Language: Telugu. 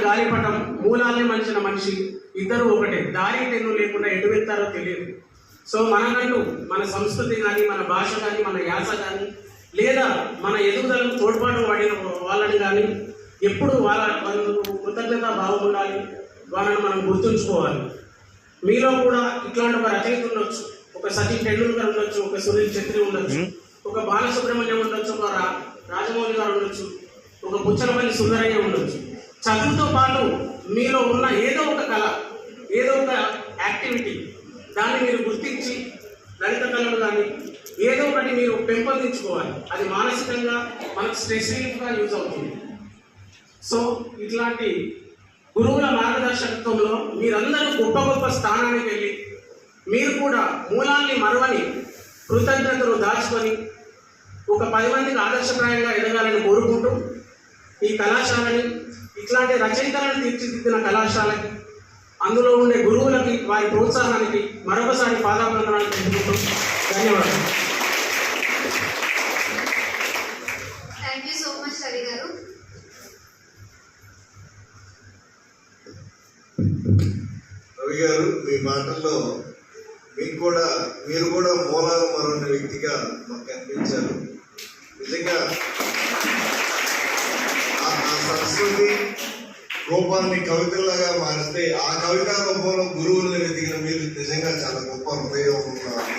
గాలిపటం, మూలాల్ని మలిచిన మనిషి ఇద్దరు ఒకటే. దారి తెన్ను లేకుండా ఎటు వెళ్తారో తెలియదు. సో మనకంటూ మన సంస్కృతి కానీ, మన భాష కానీ, మన యాస కానీ, లేదా మన ఎదుగుదలకు తోడ్పాటు పడిన వాళ్ళని కానీ ఎప్పుడు వాళ్ళకు కృతజ్ఞత భావం ఉండాలి. వాళ్ళని మనం గుర్తుంచుకోవాలి. మీలో కూడా ఇట్లాంటి ఒక రచయిత ఉండొచ్చు, ఒక సచిన్ టెండూల్కర్ ఉండొచ్చు, ఒక సునీల్ ఛత్రి ఉండొచ్చు, ఒక బాలసుబ్రహ్మణ్యం ఉండొచ్చు, ఒక రాజమౌళి గారు ఉండొచ్చు, ఒక పుచ్చలపల్లి సుందరయ్య ఉండొచ్చు. చదువుతో పాటు మీలో ఉన్న ఏదో ఒక కళ, ఏదో ఒక యాక్టివిటీ, దాన్ని మీరు గుర్తించి లలిత కళలు కానీ ఏదో ఒకటి మీరు పెంపొందించుకోవాలి. అది మానసికంగా మనకు స్ట్రెస్ రిలీఫ్గా యూజ్ అవుతుంది. సో ఇట్లాంటి గురువుల మార్గదర్శకత్వంలో మీరందరూ గొప్ప గొప్ప స్థానానికి వెళ్ళి మీరు కూడా మూలాల్ని మరవని కృతజ్ఞతలు దాచుకొని ఒక 10 మందికి ఆదర్శప్రాయంగా ఎదగాలని కోరుకుంటూ ఈ కళాశాలని, ఇట్లాంటి రచయితలను తీర్చిదిద్దిన కళాశాలకి, అందులో ఉండే గురువులకి, వారి ప్రోత్సాహానికి మరొకసారి పాదాభివందనాలు తెలుపుకుంటూ ధన్యవాదాలు. Thank you so much Ravi గారు. రవి గారు, మీ మాటల్లో మీరు కూడా మూలాలు మరొన్న వ్యక్తిగా మాకు కనిపించారు. నిజంగా ఆ సంస్కృతి రూపాన్ని కవితలాగా మారిస్తే ఆ కవితా రూపంలో గురువులను వెతికిన మీరు నిజంగా చాలా గొప్ప హృదయం ఉన్నారు.